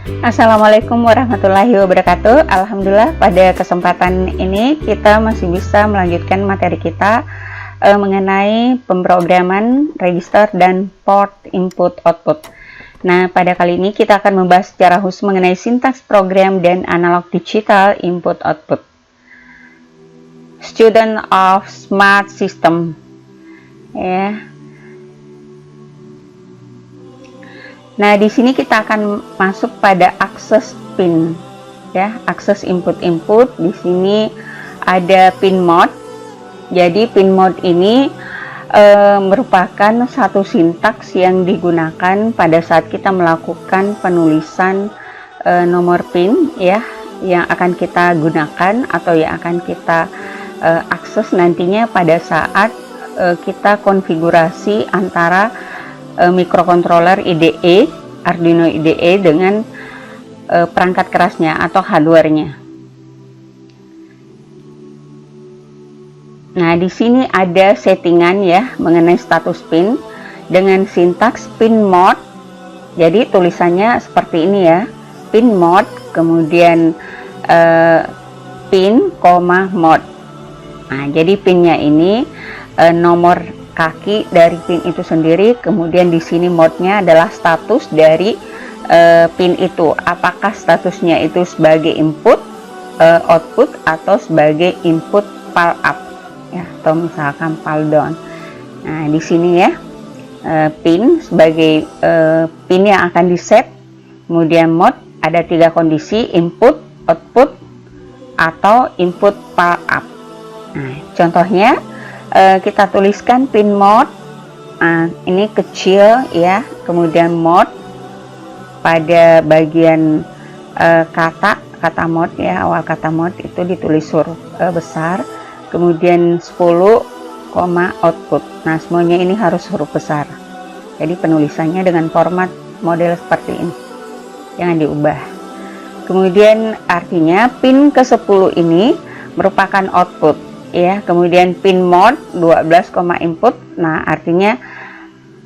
Assalamualaikum warahmatullahi wabarakatuh. Alhamdulillah pada kesempatan ini kita masih bisa melanjutkan materi kita mengenai pemrograman register dan port input output. Nah, pada kali ini kita akan membahas secara khusus mengenai sintaks program dan analog digital input output. Student of Smart System, ya. Nah, di sini kita akan masuk pada akses pin, ya, akses input-input. Di sini ada pin mode. Jadi pin mode ini merupakan satu sintaks yang digunakan pada saat kita melakukan penulisan nomor pin, ya, yang akan kita gunakan atau yang akan kita akses nantinya pada saat kita konfigurasi antara microcontroller IDE, Arduino IDE dengan perangkat kerasnya atau hardware-nya. Nah, di sini ada settingan ya mengenai status pin dengan sintaks pin mode. Jadi tulisannya seperti ini ya, pin mode, kemudian pin, mode. Nah, jadi pinnya ini nomor kaki dari pin itu sendiri, kemudian di sini mode-nya adalah status dari pin itu, apakah statusnya itu sebagai input, output, atau sebagai input PAL up, ya, atau misalkan PAL down. Nah, di sini ya pin sebagai pin yang akan di set, kemudian mode ada 3 kondisi, input, output, atau input PAL up. Nah, contohnya kita tuliskan pin mode, ini kecil ya, kemudian mode pada bagian kata mode ya, awal kata mode itu ditulis huruf besar, kemudian 10, output. Nah, semuanya ini harus huruf besar, jadi penulisannya dengan format model seperti ini, jangan diubah. Kemudian artinya pin ke-10 ini merupakan output ya, kemudian pin mode 12, input. Nah, artinya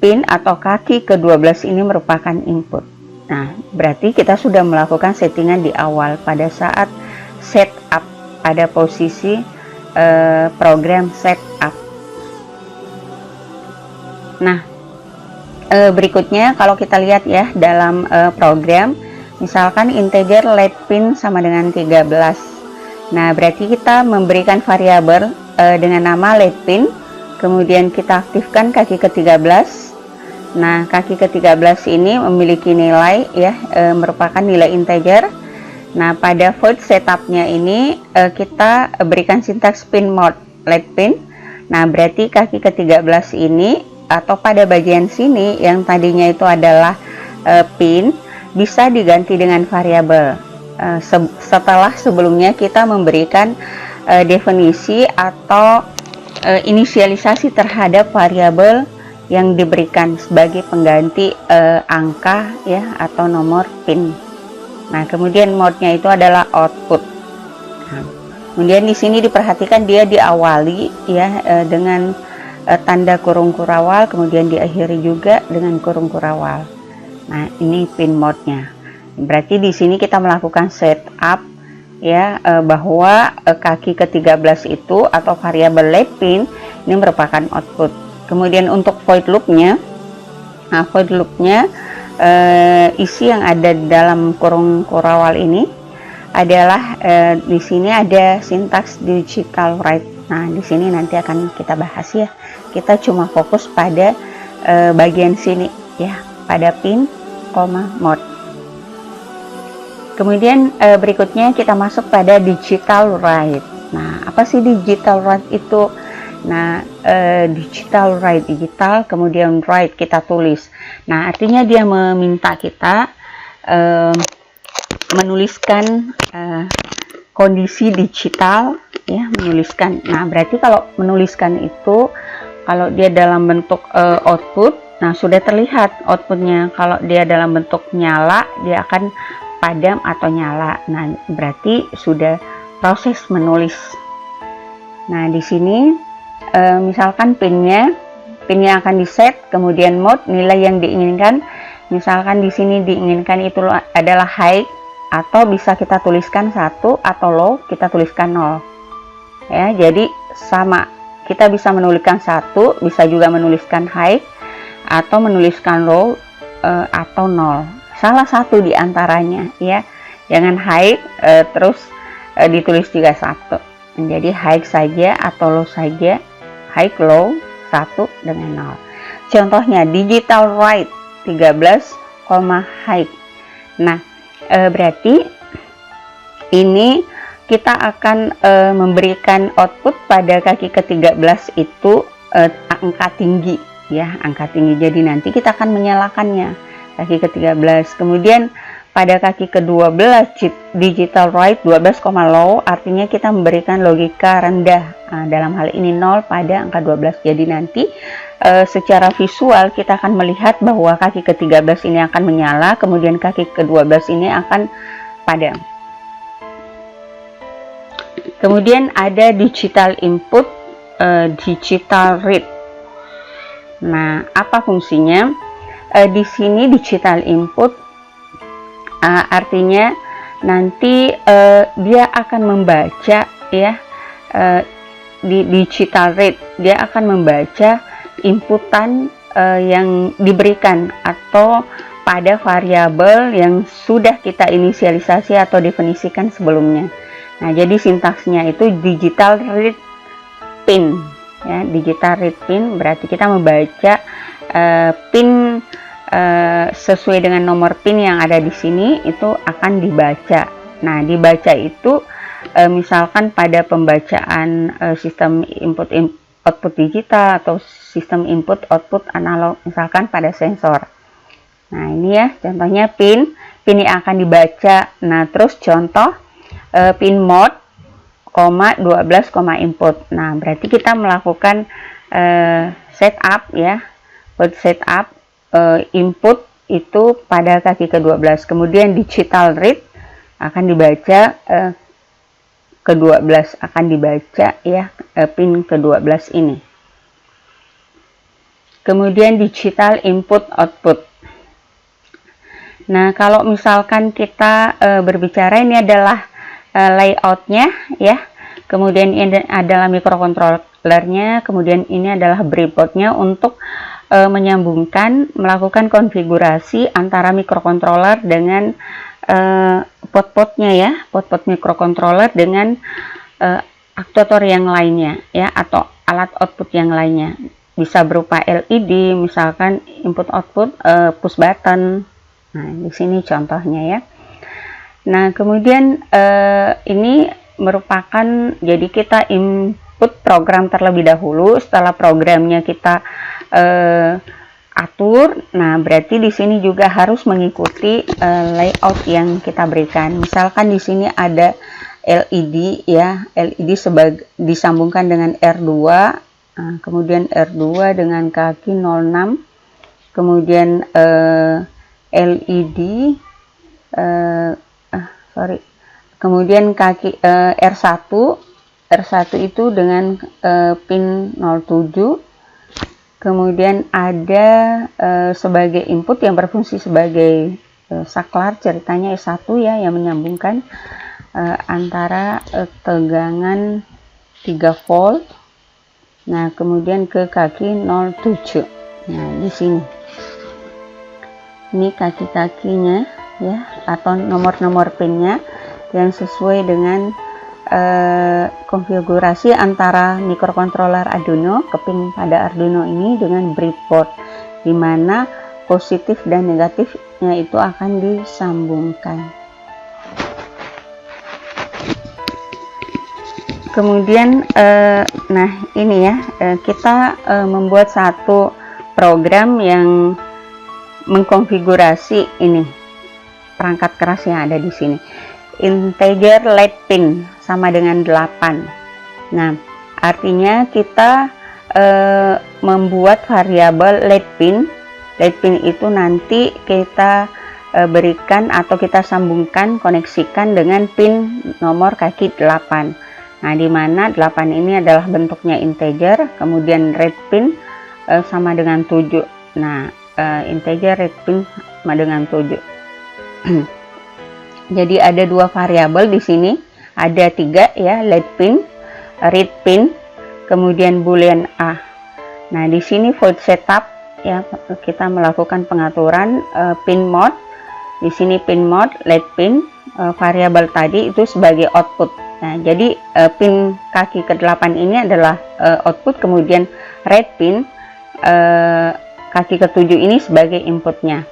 pin atau kaki ke-12 ini merupakan input. Nah, berarti kita sudah melakukan settingan di awal pada saat setup, pada posisi program setup. Nah, berikutnya kalau kita lihat ya dalam program, misalkan integer let pin sama dengan 13. Nah, berarti kita memberikan variabel dengan nama let pin, kemudian kita aktifkan kaki ke-13. Nah, kaki ke-13 ini memiliki nilai ya, merupakan nilai integer. Nah, pada void setupnya ini kita berikan sintaks pin mode let pin. Nah, berarti kaki ke-13 ini atau pada bagian sini yang tadinya itu adalah pin bisa diganti dengan variabel. Setelah sebelumnya kita memberikan definisi atau inisialisasi terhadap variabel yang diberikan sebagai pengganti angka ya atau nomor pin. Nah, kemudian mode-nya itu adalah output. Nah, kemudian di sini diperhatikan dia diawali ya dengan tanda kurung kurawal, kemudian diakhiri juga dengan kurung kurawal. Nah, ini pin mode-nya. Berarti di sini kita melakukan setup ya, bahwa kaki ke-13 itu atau variabel let pin ini merupakan output. Kemudian untuk void loop-nya, nah void loop-nya isi yang ada dalam kurung kurawal ini adalah di sini ada sintaks digital write. Nah, di sini nanti akan kita bahas ya. Kita cuma fokus pada bagian sini ya, pada pin, mode. Kemudian berikutnya kita masuk pada digital write. Nah, apa sih digital write itu? Nah, digital write digital, kemudian write kita tulis. Nah, artinya dia meminta kita menuliskan kondisi digital ya, menuliskan. Nah, berarti kalau menuliskan itu kalau dia dalam bentuk output, nah sudah terlihat outputnya. Kalau dia dalam bentuk nyala, dia akan padam atau nyala. Nah, berarti sudah proses menulis. Nah, di sini misalkan pinnya akan di set, kemudian mode nilai yang diinginkan Misalkan di sini diinginkan itu adalah high, atau bisa kita tuliskan 1, atau low kita tuliskan 0. Ya, jadi sama, kita bisa menuliskan 1, bisa juga menuliskan high, atau menuliskan low, atau 0. Salah satu di antaranya ya. Jangan high terus ditulis juga 1. Menjadi high saja atau low saja. High, low, 1 dengan 0. Contohnya digital write 13, high. Nah, berarti ini kita akan memberikan output pada kaki ke-13 itu angka tinggi ya, angka tinggi. Jadi nanti kita akan menyalakannya kaki ke-13. Kemudian pada kaki ke-12 digital write 12, low, artinya kita memberikan logika rendah. Nah, dalam hal ini 0 pada angka 12. Jadi nanti secara visual kita akan melihat bahwa kaki ke-13 ini akan menyala, kemudian kaki ke-12 ini akan padam. Kemudian ada digital input, digital read. Nah, apa fungsinya? Di sini digital input artinya nanti dia akan membaca ya, di digital read dia akan membaca inputan yang diberikan atau pada variabel yang sudah kita inisialisasi atau definisikan sebelumnya. Nah, jadi sintaksnya itu digital read pin ya, digital read pin berarti kita membaca pin sesuai dengan nomor pin yang ada di sini itu akan dibaca. Nah, dibaca itu misalkan pada pembacaan sistem input output digital atau sistem input output analog, misalkan pada sensor. Nah, ini ya contohnya pin ini akan dibaca. Nah, terus contoh pin mode, 12, input. Nah, berarti kita melakukan setup ya, buat setup input itu pada kaki ke-12. Kemudian digital read akan dibaca ke-12, akan dibaca ya pin ke-12 ini. Kemudian digital input output. Nah, kalau misalkan kita berbicara ini adalah layoutnya ya, kemudian ini adalah microcontrollernya, kemudian ini adalah breadboardnya untuk menyambungkan, melakukan konfigurasi antara microcontroller dengan pot-potnya ya, pot-pot microcontroller dengan aktuator yang lainnya ya, atau alat output yang lainnya. Bisa berupa LED, misalkan input output push button. Nah, di sini contohnya ya. Nah, kemudian ini merupakan, jadi kita input program terlebih dahulu, setelah programnya kita atur. Nah, berarti di sini juga harus mengikuti layout yang kita berikan. Misalkan di sini ada LED ya, LED disambungkan dengan R2, nah, kemudian R2 dengan kaki 06, kemudian LED kemudian kaki R1 itu dengan pin 07. Kemudian ada sebagai input yang berfungsi sebagai saklar, ceritanya S1 ya, yang menyambungkan antara tegangan 3 volt. Nah, kemudian ke kaki 07. Nah, di sini. Ini kaki-kakinya ya, atau nomor-nomor pinnya yang sesuai dengan konfigurasi antara microcontroller Arduino, keping pada Arduino ini dengan breadboard, di mana positif dan negatifnya itu akan disambungkan. Kemudian nah ini ya, kita membuat satu program yang mengkonfigurasi ini perangkat keras yang ada di sini. Integer LED pin sama dengan 8. Nah, artinya kita membuat variabel LED pin. LED pin itu nanti kita berikan atau kita sambungkan, koneksikan dengan pin nomor kaki 8. Nah, di mana 8 ini adalah bentuknya integer, kemudian red pin sama dengan 7. Nah, integer red pin sama dengan 7. Jadi ada dua variabel di sini, ada 3 ya, let pin, read pin, kemudian boolean a. Nah, di sini void setup ya, kita melakukan pengaturan pin mode. Di sini pin mode, let pin, variabel tadi itu sebagai output. Nah, jadi pin kaki ke-8 ini adalah output, kemudian read pin kaki ke-7 ini sebagai inputnya.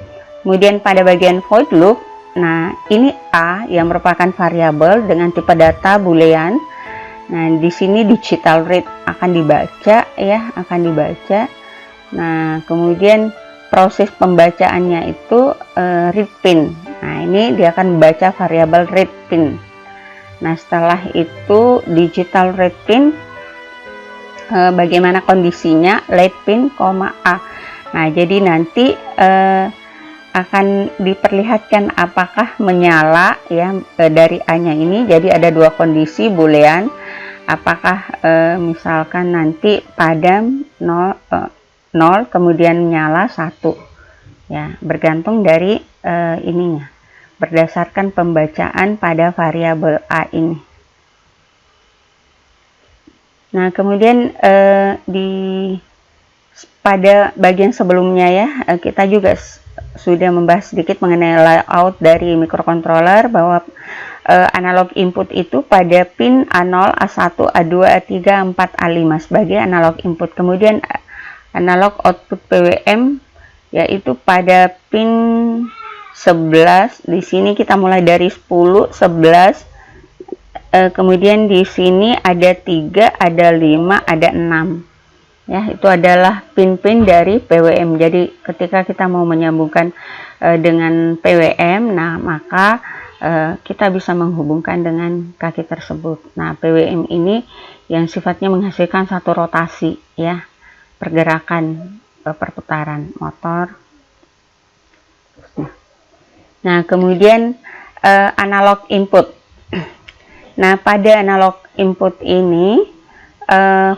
Kemudian pada bagian void loop, nah ini a yang merupakan variabel dengan tipe data boolean. Nah, di sini digital read akan dibaca ya, akan dibaca. Nah, kemudian proses pembacaannya itu read pin. Nah, ini dia akan membaca variabel read pin. Nah, setelah itu digital read pin, bagaimana kondisinya let pin, a. Nah, jadi nanti akan diperlihatkan apakah menyala ya dari A-nya ini. Jadi ada dua kondisi boolean, apakah misalkan nanti padam 0 kemudian nyala 1 ya, bergantung dari ininya, berdasarkan pembacaan pada variabel a ini. Nah, kemudian pada bagian sebelumnya ya, kita juga sudah membahas sedikit mengenai layout dari microcontroller, bahwa analog input itu pada pin A0, A1, A2, A3, A4, A5 sebagai analog input. Kemudian analog output PWM yaitu pada pin 11. Di sini kita mulai dari 10, 11, kemudian di sini ada 3, ada 5, ada 6. Ya, itu adalah pin-pin dari PWM. Jadi ketika kita mau menyambungkan dengan PWM, nah maka kita bisa menghubungkan dengan kaki tersebut. Nah, PWM ini yang sifatnya menghasilkan satu rotasi ya, pergerakan perputaran motor. Nah, kemudian analog input. Nah, pada analog input ini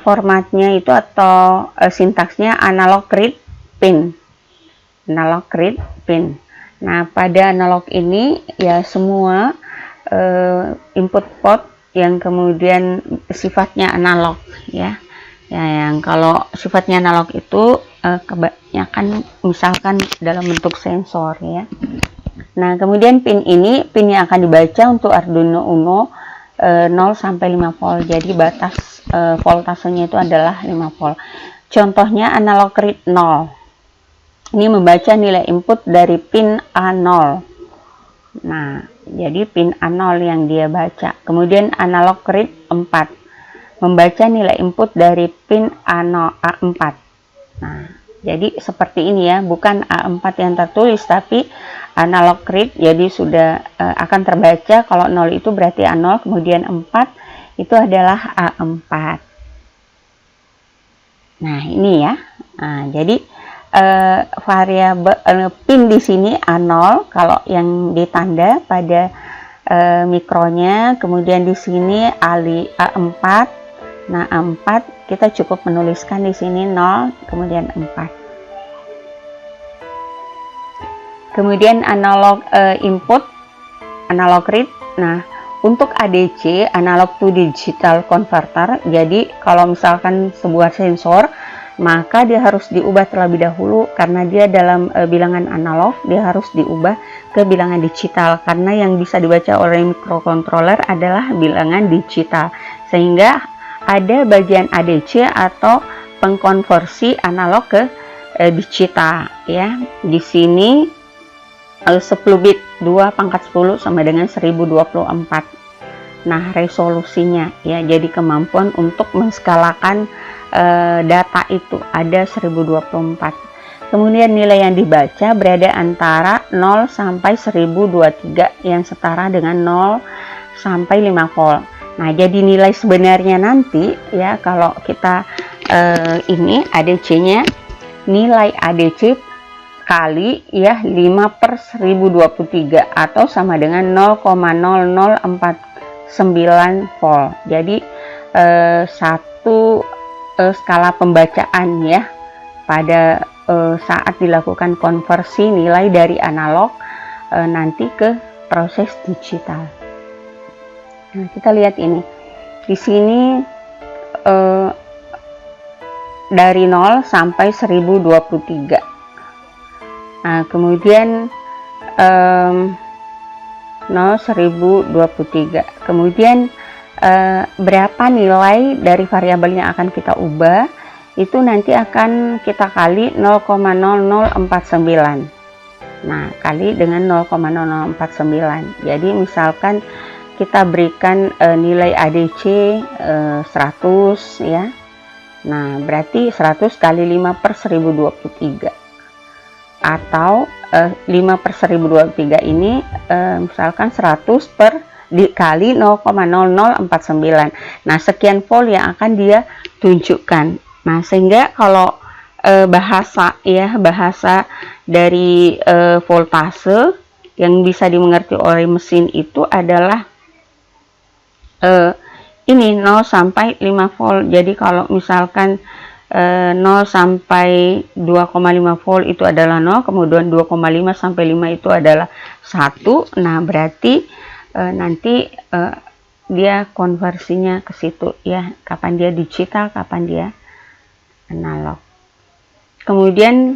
formatnya itu atau sintaksnya analog read pin. Analog read pin. Nah, pada analog ini ya semua input port yang kemudian sifatnya analog ya. Ya, yang kalau sifatnya analog itu kebanyakan misalkan dalam bentuk sensor ya. Nah, kemudian pin ini, pin yang akan dibaca untuk Arduino Uno 0 sampai 5 volt. Jadi batas voltasenya itu adalah 5 volt. Contohnya analog read 0. Ini membaca nilai input dari pin A0. Nah, jadi pin A0 yang dia baca. Kemudian analog read 4. Membaca nilai input dari pin A0, A4. Nah, jadi seperti ini ya, bukan A4 yang tertulis, tapi analog read, jadi sudah akan terbaca. Kalau 0 itu berarti A0, kemudian 4 itu adalah A4. Nah, ini ya. Nah, jadi variabel pin di sini A0 kalau yang ditanda pada mikronya, kemudian di sini A4. Nah, A4 kita cukup menuliskan di sini 0 kemudian 4. Kemudian analog input, analog read. Nah, untuk ADC, analog to digital converter, jadi kalau misalkan sebuah sensor, maka dia harus diubah terlebih dahulu karena dia dalam bilangan analog, dia harus diubah ke bilangan digital karena yang bisa dibaca oleh microcontroller adalah bilangan digital. Sehingga ada bagian ADC atau pengkonversi analog ke digital ya. Di sini 10 bit 2 pangkat 10 sama dengan 1024. Nah, resolusinya ya, jadi kemampuan untuk menskalakan data itu ada 1024. Kemudian nilai yang dibaca berada antara 0 sampai 1023 yang setara dengan 0 sampai 5 volt. Nah, jadi nilai sebenarnya nanti ya, kalau kita ini ADC-nya, nilai ADC kali ya 5/1023 atau sama dengan 0,0049 volt. Jadi satu skala pembacaan ya pada saat dilakukan konversi nilai dari analog nanti ke proses digital. Nah, kita lihat ini. Di sini dari 0 sampai 1023. Nah, kemudian 1023. Kemudian berapa nilai dari variabel yang akan kita ubah itu nanti akan kita kali 0,0049. Nah, kali dengan 0,0049. Jadi misalkan kita berikan nilai ADC 100 ya. Nah, berarti 100 kali 5 per 1023. Atau 5 per 1023 ini misalkan 100 per dikali 0,0049. Nah, sekian volt yang akan dia tunjukkan. Nah, sehingga kalau bahasa dari voltase yang bisa dimengerti oleh mesin itu adalah ini 0 sampai 5 volt. Jadi kalau misalkan 0 sampai 2,5 volt itu adalah 0, kemudian 2,5 sampai 5 itu adalah 1. Nah, berarti nanti dia konversinya ke situ ya, kapan dia digital, kapan dia analog. Kemudian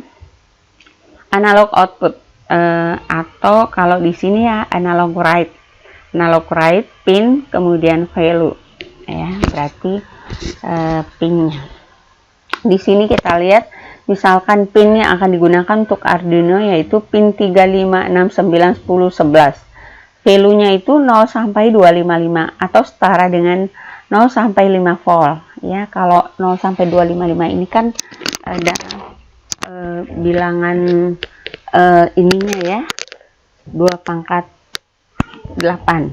analog output atau kalau di sini ya analog write pin, kemudian value ya, berarti pinnya. Di sini kita lihat misalkan pin yang akan digunakan untuk Arduino yaitu pin 3, 5, 6, 9, 10, 11. Value-nya itu 0 sampai 255 atau setara dengan 0 sampai 5 volt ya. Kalau 0 sampai 255 ini kan ada bilangan ininya ya, 2/8.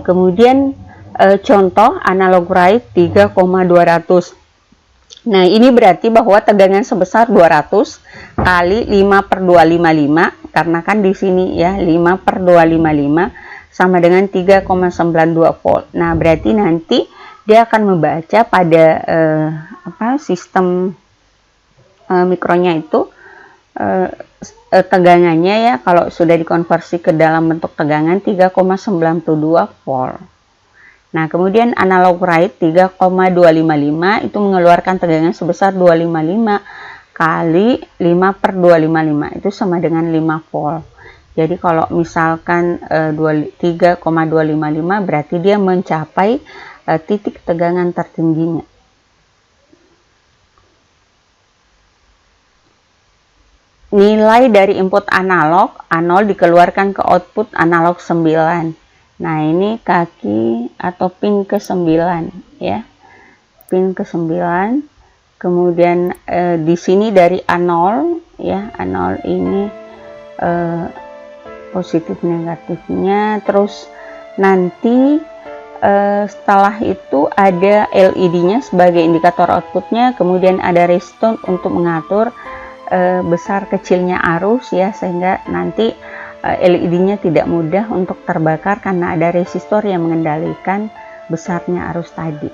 Kemudian contoh analog write 3,200. Nah, ini berarti bahwa tegangan sebesar 200 kali 5 per 255, karena kan di sini ya 5 per 255 sama dengan 3,92 volt. Nah, berarti nanti dia akan membaca pada sistem mikronya itu tegangannya ya, kalau sudah dikonversi ke dalam bentuk tegangan 3,92 volt. Nah, kemudian analog write 3,255 itu mengeluarkan tegangan sebesar 255 kali 5 per 255 itu sama dengan 5 volt. Jadi kalau misalkan 3,255 berarti dia mencapai titik tegangan tertingginya. Nilai dari input analog A0 dikeluarkan ke output analog 9. Nah, ini kaki atau pin ke-9 ya. Pin ke-9. Kemudian di sini dari A0 ya, A0 ini positif negatifnya, terus nanti setelah itu ada LED-nya sebagai indikator outputnya, kemudian ada resistor untuk mengatur besar kecilnya arus ya, sehingga nanti LED-nya tidak mudah untuk terbakar karena ada resistor yang mengendalikan besarnya arus tadi.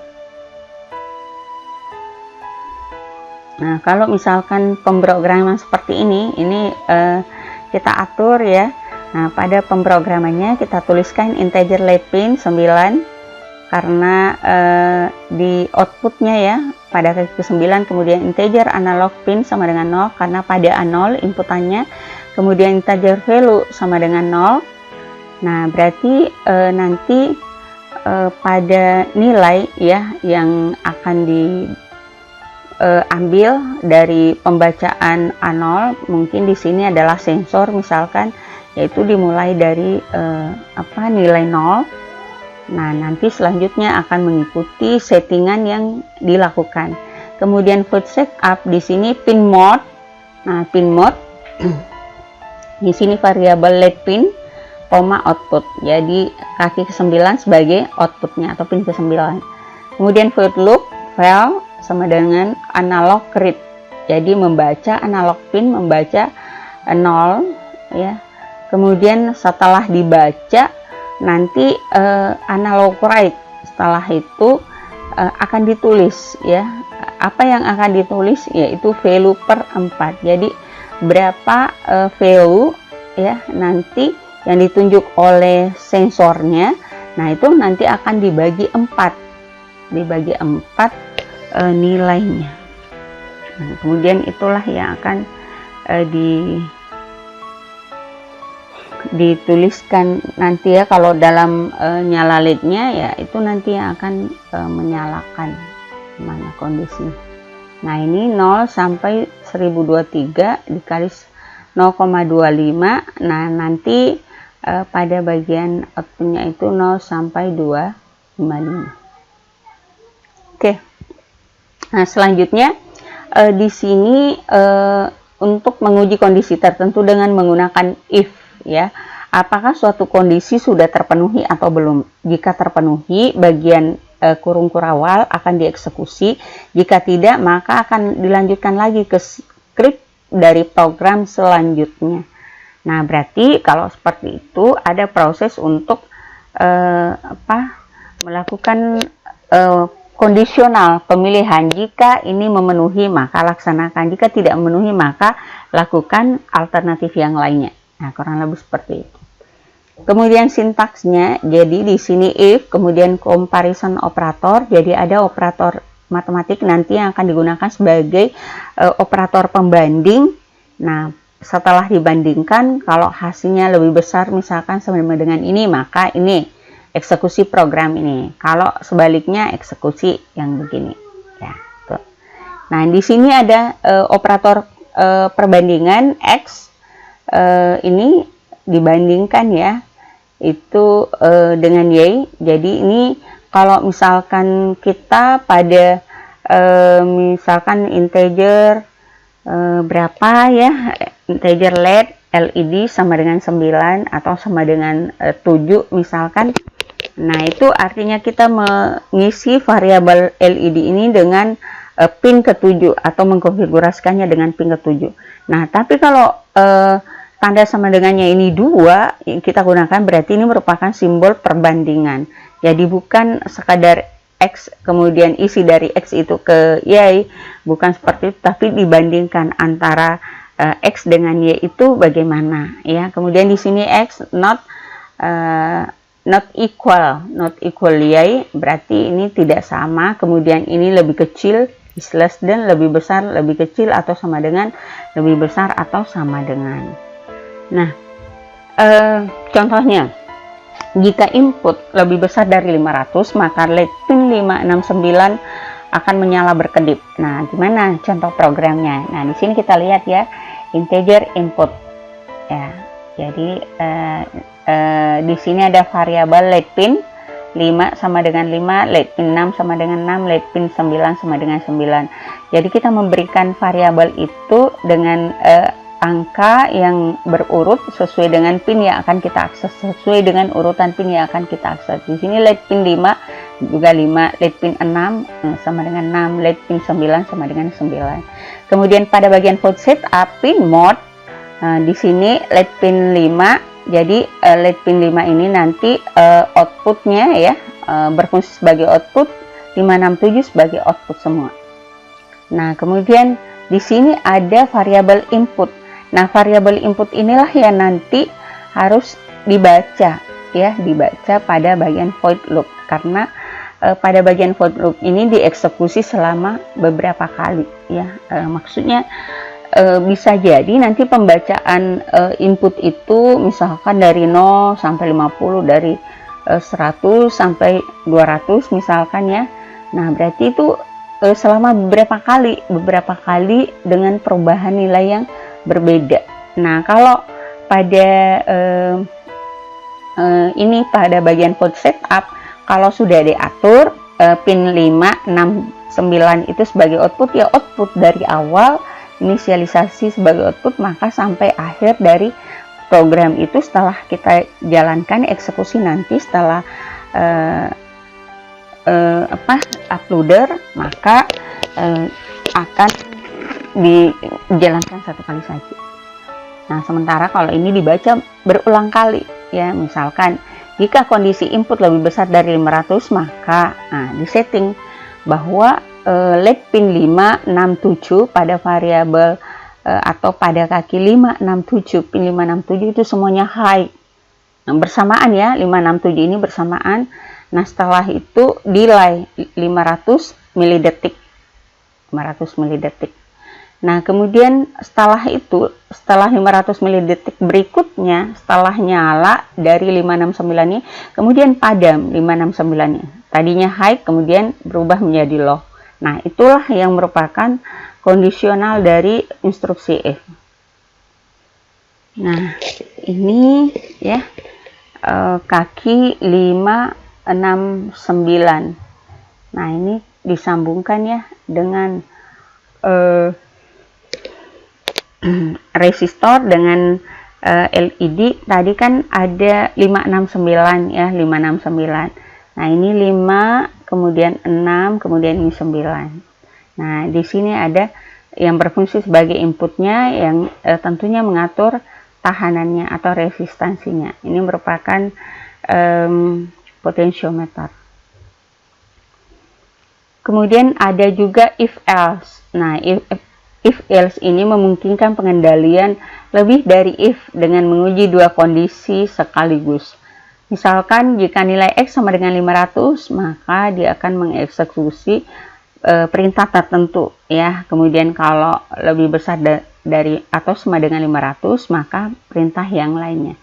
Nah, kalau misalkan pemrograman seperti ini kita atur ya. Nah, pada pemrogramannya kita tuliskan integer lead pin 9 karena di outputnya ya pada kaki ke-9, kemudian integer analog pin sama dengan 0 karena pada A0 inputannya, kemudian integer value sama dengan 0. Nah, berarti nanti pada nilai ya yang akan diambil dari pembacaan A0, mungkin di sini adalah sensor misalkan, yaitu dimulai dari nilai 0. Nah, nanti selanjutnya akan mengikuti settingan yang dilakukan. Kemudian void setup di sini pin mode. Nah, pin mode di sini variabel lead pin, output. Jadi kaki ke-9 sebagai outputnya atau pin ke-9. Kemudian void loop val sama dengan analog read. Jadi membaca analog pin membaca 0 ya. Kemudian setelah dibaca nanti analog write setelah itu akan ditulis ya, apa yang akan ditulis yaitu value per 4. Jadi berapa value ya nanti yang ditunjuk oleh sensornya. Nah, itu nanti akan dibagi 4. Dibagi 4 nilainya. Nah, kemudian itulah yang akan dituliskan nanti ya, kalau dalam nyala LED-nya ya itu nanti yang akan menyalakan mana kondisi. Nah, ini 0 sampai 1023 dikali 0,25. Nah, nanti pada bagian outputnya itu 0 sampai 255. Oke. Nah, selanjutnya di sini untuk menguji kondisi tertentu dengan menggunakan if ya. Apakah suatu kondisi sudah terpenuhi atau belum? Jika terpenuhi, bagian kurung kurawal akan dieksekusi. Jika tidak, maka akan dilanjutkan lagi ke script dari program selanjutnya. Nah, berarti kalau seperti itu ada proses untuk melakukan kondisional pemilihan. Jika ini memenuhi, maka laksanakan. Jika tidak memenuhi, maka lakukan alternatif yang lainnya. Nah, kurang lebih seperti itu. Kemudian sintaksnya, jadi di sini if, kemudian comparison operator. Jadi ada operator matematik nanti yang akan digunakan sebagai operator pembanding. Nah, setelah dibandingkan, kalau hasilnya lebih besar misalkan sama dengan ini, maka ini eksekusi program ini. Kalau sebaliknya eksekusi yang begini. Ya, tuh. Nah, di sini ada operator perbandingan X. Ini dibandingkan ya, itu dengan Y. Jadi ini kalau misalkan kita pada misalkan integer berapa ya, integer LED sama dengan 9 atau sama dengan 7 misalkan. Nah, itu artinya kita mengisi variabel LED ini dengan pin ke-7 atau mengkonfigurasikannya dengan pin ke-7. Nah, tapi kalau tanda sama dengannya ini 2 yang kita gunakan, berarti ini merupakan simbol perbandingan. Jadi bukan sekadar X kemudian isi dari X itu ke Y, bukan seperti itu, tapi dibandingkan antara X dengan Y itu bagaimana ya. Kemudian di sini X not equal Y, berarti ini tidak sama. Kemudian ini lebih kecil, is less than, lebih besar, lebih kecil, atau sama dengan, lebih besar atau sama dengan. Nah, contohnya, jika input lebih besar dari 500, maka LED pin 569 akan menyala berkedip. Nah, gimana contoh programnya? Nah, di sini kita lihat ya, integer input. Ya, jadi di sini ada variabel LED pin 5 sama dengan 5, LED pin 6 sama dengan 6, LED pin 9 sama dengan 9. Jadi kita memberikan variabel itu dengan angka yang berurut sesuai dengan pin yang akan kita akses, sesuai dengan urutan pin yang akan kita akses. Di sini LED pin 5 juga 5, LED pin 6 sama dengan 6, LED pin 9 sama dengan 9. Kemudian pada bagian port setup pin mode, di sini LED pin 5. Jadi LED pin 5 ini nanti outputnya ya berfungsi sebagai output, 567 sebagai output semua. Nah, kemudian di sini ada variabel input. Nah, variabel input inilah yang nanti harus dibaca ya, dibaca pada bagian void loop, karena pada bagian void loop ini dieksekusi selama beberapa kali ya. Maksudnya bisa jadi nanti pembacaan input itu misalkan dari 0 sampai 50, dari 100 sampai 200 misalkan ya. Nah, berarti itu selama beberapa kali dengan perubahan nilai yang berbeda. Nah, kalau pada ini pada bagian port setup, kalau sudah diatur pin 5, 6, 9 itu sebagai output, ya output dari awal inisialisasi sebagai output, maka sampai akhir dari program itu setelah kita jalankan eksekusi nanti setelah uploader, maka akan dijalankan satu kali saja. Nah, sementara kalau ini dibaca berulang kali ya, misalkan jika kondisi input lebih besar dari 500, maka disetting bahwa let pin 5, 6, 7 pada variabel atau pada kaki 5, 6, 7, pin 5, 6, 7 itu semuanya high. Nah, bersamaan ya, 5, 6, 7 ini bersamaan. Nah, setelah itu delay 500 milidetik. 500 milidetik. Nah, kemudian setelah itu, setelah 500 milidetik berikutnya, setelah nyala dari 569 ini, kemudian padam 569 ini. Tadinya high, kemudian berubah menjadi low. Nah, itulah yang merupakan kondisional dari instruksi if. Nah, ini ya kaki 5, 6, 9. Nah, ini disambungkan ya dengan resistor dengan LED. Tadi kan ada 569 ya, 569. Nah, ini 5, kemudian 6, kemudian ini 9. Nah, di sini ada yang berfungsi sebagai inputnya yang tentunya mengatur tahanannya atau resistansinya. Ini merupakan potentiometer. Kemudian ada juga if else. Nah, if else ini memungkinkan pengendalian lebih dari if dengan menguji dua kondisi sekaligus. Misalkan jika nilai X sama dengan 500, maka dia akan mengeksekusi perintah tertentu ya. Kemudian kalau lebih besar dari atau sama dengan 500, maka perintah yang lainnya.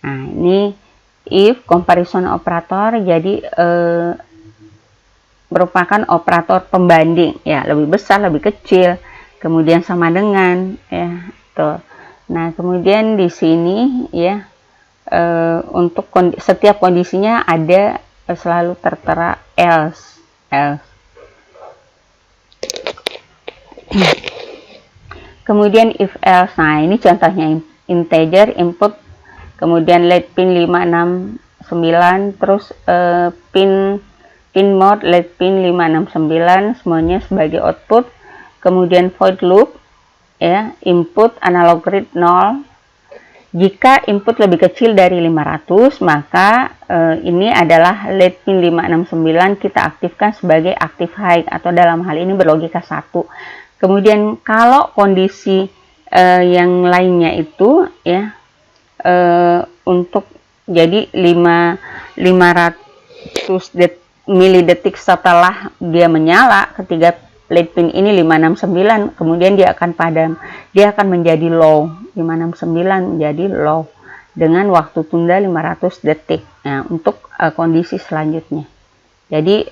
Nah, ini if comparison operator, jadi merupakan operator pembanding ya, lebih besar, lebih kecil, kemudian sama dengan ya tuh. Nah, kemudian di sini ya untuk setiap kondisinya ada selalu tertera else. Kemudian if else. Nah, ini contohnya integer input, kemudian let pin 5, 6, 9, terus pin mode let pin 5, 6, 9 semuanya sebagai output. Kemudian void loop ya, input analog read 0. Jika input lebih kecil dari 500, maka ini adalah let pin 5, 6, 9 kita aktifkan sebagai active high atau dalam hal ini berlogika 1. Kemudian kalau kondisi yang lainnya itu ya untuk jadi 500 milidetik setelah dia menyala, ketiga LED pin ini 569, kemudian dia akan padam, dia akan menjadi low, 569 menjadi low dengan waktu tunda 500 detik. Nah, untuk kondisi selanjutnya. Jadi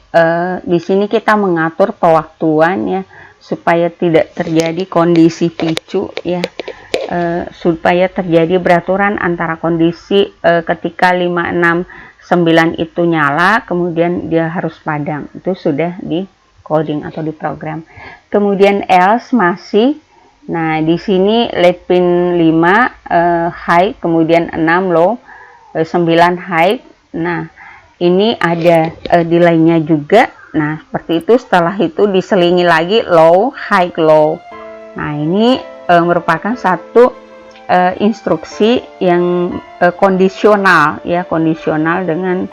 di sini kita mengatur pewaktuan ya supaya tidak terjadi kondisi picu ya, supaya terjadi beraturan antara kondisi ketika 569 itu nyala, kemudian dia harus padam. Itu sudah di coding atau di program. Kemudian else masih, nah di sini LED pin 5 high, kemudian 6 low, 9 high. Nah, ini ada delaynya juga. Nah, seperti itu. Setelah itu diselingi lagi low, high, low. Nah, ini merupakan satu instruksi yang kondisional ya, kondisional dengan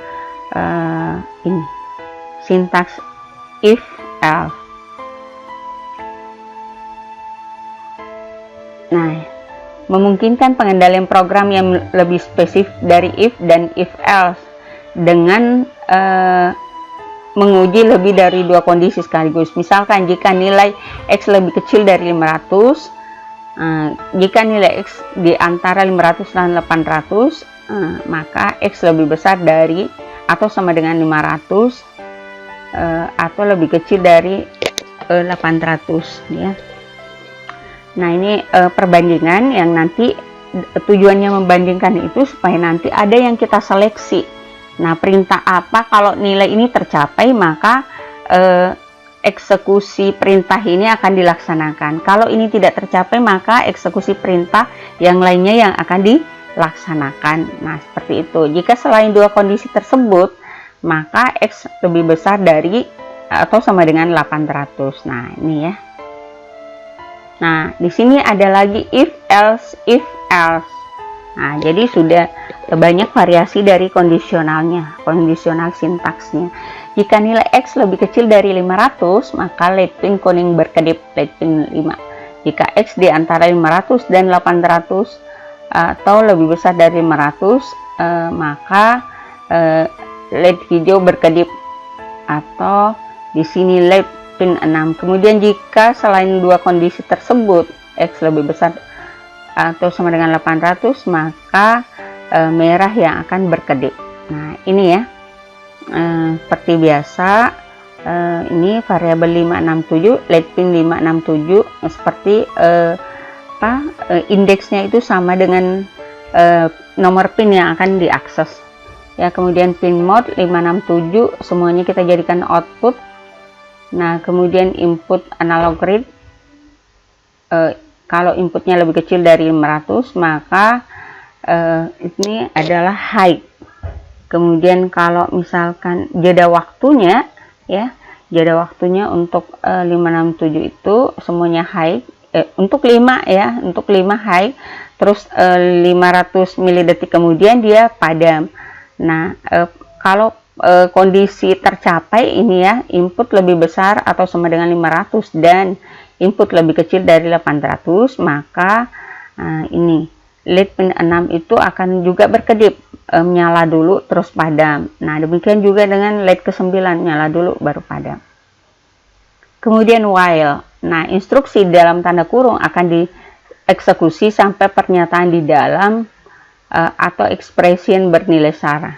ini sintaks if else. Nah, memungkinkan pengendalian program yang lebih spesifik dari if dan if else dengan menguji lebih dari dua kondisi sekaligus. Misalkan jika nilai X lebih kecil dari 500, jika nilai X di antara 500 dan 800, maka X lebih besar dari atau sama dengan 500 atau lebih kecil dari 800 ya. Nah, ini perbandingan yang nanti tujuannya membandingkan itu supaya nanti ada yang kita seleksi. Nah, perintah apa kalau nilai ini tercapai, maka eksekusi perintah ini akan dilaksanakan. Kalau ini tidak tercapai, maka eksekusi perintah yang lainnya yang akan dilaksanakan. Nah, seperti itu. Jika selain dua kondisi tersebut, maka X lebih besar dari atau sama dengan 800. Nah, ini ya. Nah, di sini ada lagi if else, if else. Nah, jadi sudah banyak variasi dari kondisionalnya, kondisional sintaksnya. Jika nilai X lebih kecil dari 500, maka LED pin kuning berkedip, LED pin 5. Jika X di antara 500 dan 800 atau lebih besar dari 500, maka LED hijau berkedip, atau di sini LED pin 6. Kemudian jika selain dua kondisi tersebut, X lebih besar atau sama dengan 800, maka merah yang akan berkedip. Nah, ini ya. Seperti biasa, ini variabel 567, LED pin 567, seperti indeksnya itu sama dengan nomor pin yang akan diakses ya. Kemudian pin mode 567 semuanya kita jadikan output. Nah, kemudian input analog read, kalau inputnya lebih kecil dari 500, maka ini adalah high. Kemudian kalau misalkan jeda waktunya ya, jeda waktunya untuk 567 itu semuanya high, untuk 5 ya, untuk 5 high, terus 500 milidetik kemudian dia padam. Nah, kalau kondisi tercapai ini ya, input lebih besar atau sama dengan 500 dan input lebih kecil dari 800, maka ini LED pin 6 itu akan juga berkedip, menyala dulu terus padam. Nah, demikian juga dengan LED ke-9, nyala dulu baru padam. Kemudian while. Nah, instruksi dalam tanda kurung akan dieksekusi sampai pernyataan di dalam atau expression bernilai sara.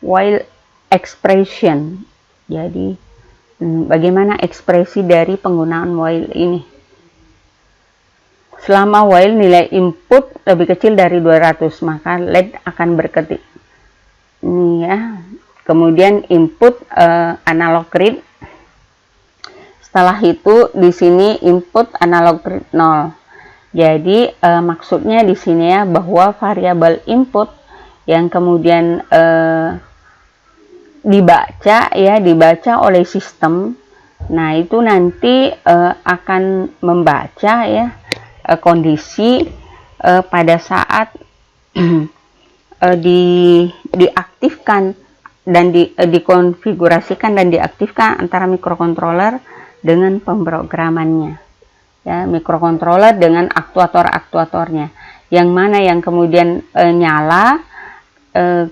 While expression. Jadi, bagaimana ekspresi dari penggunaan while ini? Selama while nilai input lebih kecil dari 200, maka LED akan berkedip. Ini ya. Kemudian input analog read. Setelah itu di sini input analog read 0. Jadi maksudnya di sini ya, bahwa variabel input yang kemudian dibaca oleh sistem. Nah, itu nanti akan membaca ya kondisi pada saat diaktifkan dan dikonfigurasikan dan diaktifkan antara mikrokontroler dengan pemrogramannya ya, mikrokontroler dengan aktuator-aktuatornya, yang mana yang kemudian nyala,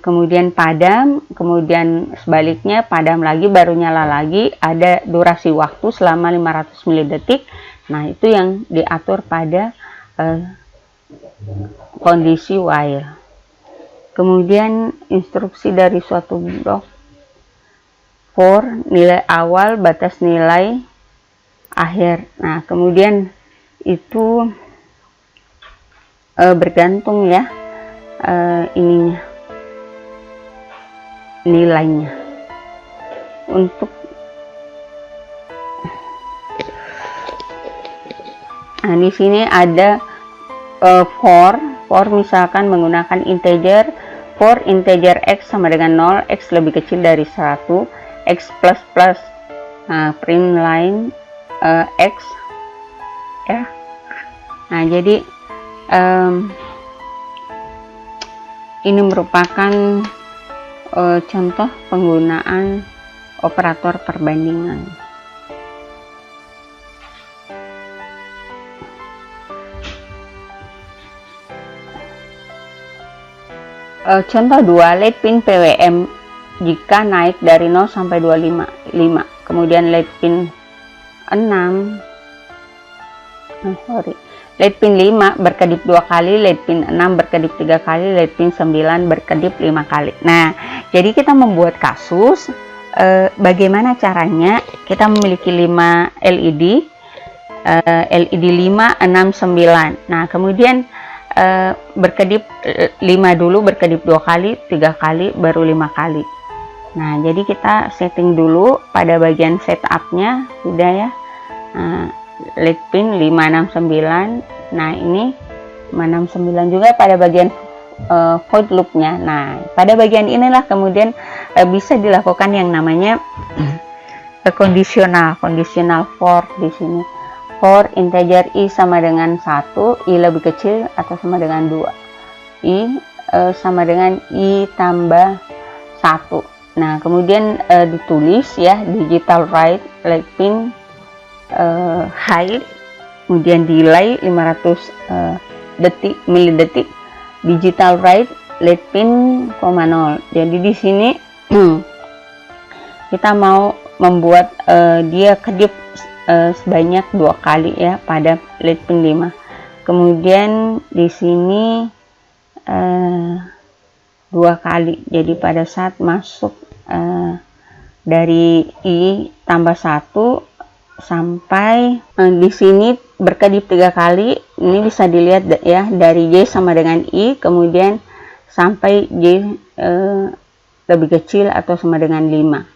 kemudian padam, kemudian sebaliknya padam lagi baru nyala lagi, ada durasi waktu selama 500 milidetik. Nah, itu yang diatur pada kondisi while. Kemudian instruksi dari suatu blok for nilai awal batas nilai akhir. Nah, kemudian itu bergantung ya ininya, nilainya. Untuk di sini ada for misalkan menggunakan integer, for integer x sama dengan 0, x lebih kecil dari 1, x plus plus print line x ya. Nah, jadi ini merupakan contoh penggunaan operator perbandingan. Contoh 2, LED pin PWM jika naik dari 0 sampai 25. Kemudian LED pin 6 LED pin 5 berkedip 2 kali, LED pin 6 berkedip 3 kali, LED pin 9 berkedip 5 kali. Nah, jadi kita membuat kasus bagaimana caranya kita memiliki 5 LED, LED 5, 6, 9. Nah, kemudian berkedip 5 dulu, berkedip 2 kali, 3 kali, baru 5 kali. Nah, jadi kita setting dulu pada bagian setupnya, sudah ya. LED pin 569. Nah, ini 569 juga pada bagian void loopnya. Nah, pada bagian inilah kemudian bisa dilakukan yang namanya conditional for di sini. For integer i sama dengan 1, i lebih kecil atau sama dengan 2, i sama dengan i tambah 1. Nah, kemudian ditulis ya digital write lead pin height, kemudian delay 500 milidetik, digital write lead pin, 0. Jadi di sini kita mau membuat dia kedip sebanyak 2 kali ya pada lead pin 5. Kemudian di sini 2 kali. Jadi pada saat masuk dari I tambah 1 sampai di sini berkedip 3 kali. Ini bisa dilihat ya dari J sama dengan I, kemudian sampai J lebih kecil atau sama dengan 5.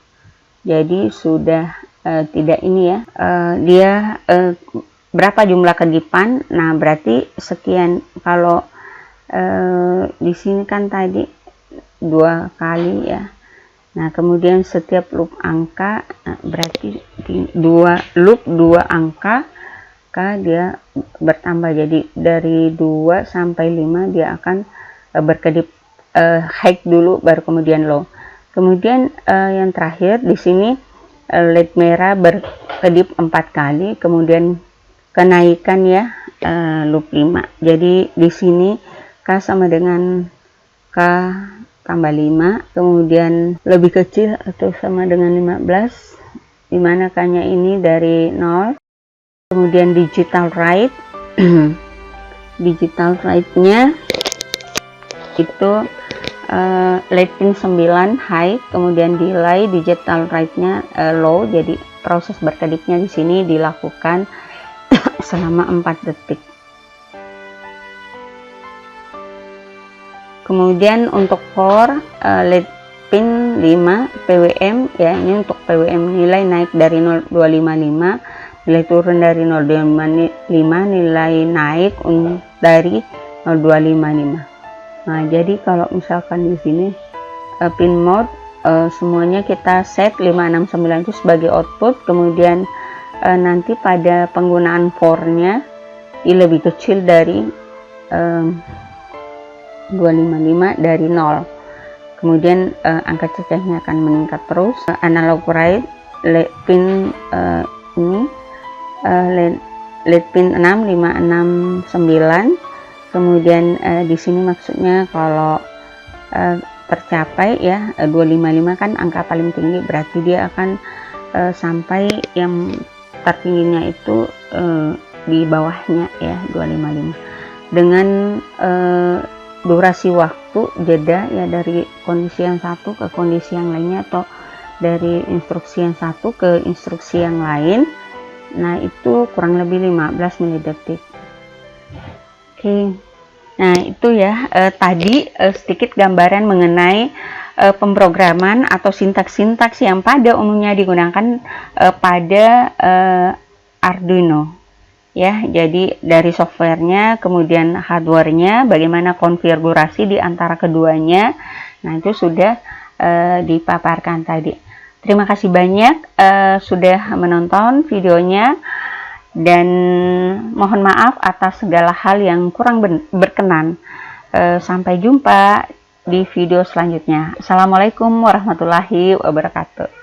Jadi sudah tidak ini ya, dia berapa jumlah kedipan. Nah, berarti sekian. Kalau di sini kan tadi 2 kali ya. Nah, kemudian setiap loop angka, berarti 2 loop 2 angka dia bertambah. Jadi dari 2 sampai 5 dia akan berkedip high dulu baru kemudian low. Kemudian yang terakhir di sini LED merah berkedip 4 kali, kemudian kenaikan ya loop 5. Jadi di sini K sama dengan K tambah 5, kemudian lebih kecil atau sama dengan 15, dimana K-nya ini dari 0. Kemudian digital write digital write-nya itu lead pin 9 high, kemudian delay digital write-nya low. Jadi proses berkedipnya di sini dilakukan selama 4 detik. Kemudian untuk for lead pin 5 PWM ya, ini untuk PWM nilai naik dari 0,255, nilai turun dari 0,255, nilai naik dari 0,255. Nah, jadi kalau misalkan di sini pin mode semuanya kita set 569 itu sebagai output, kemudian nanti pada penggunaan for-nya ini lebih kecil dari 255 dari 0. Kemudian angka cacahnya akan meningkat terus. Analog write lead pin ini lead pin 6 569. Kemudian di sini maksudnya kalau tercapai ya 255 kan angka paling tinggi, berarti dia akan sampai yang tertingginya itu di bawahnya ya 255 dengan durasi waktu jeda ya dari kondisi yang satu ke kondisi yang lainnya, atau dari instruksi yang satu ke instruksi yang lain. Nah, itu kurang lebih 15 milidetik. Oke. Nah, itu ya tadi sedikit gambaran mengenai pemrograman atau sintaks-sintaks yang pada umumnya digunakan pada Arduino. Ya, jadi dari softwarenya, kemudian hardwarenya, bagaimana konfigurasi di antara keduanya. Nah, itu sudah dipaparkan tadi. Terima kasih banyak sudah menonton videonya, dan mohon maaf atas segala hal yang kurang berkenan. Sampai jumpa di video selanjutnya. Assalamualaikum warahmatullahi wabarakatuh.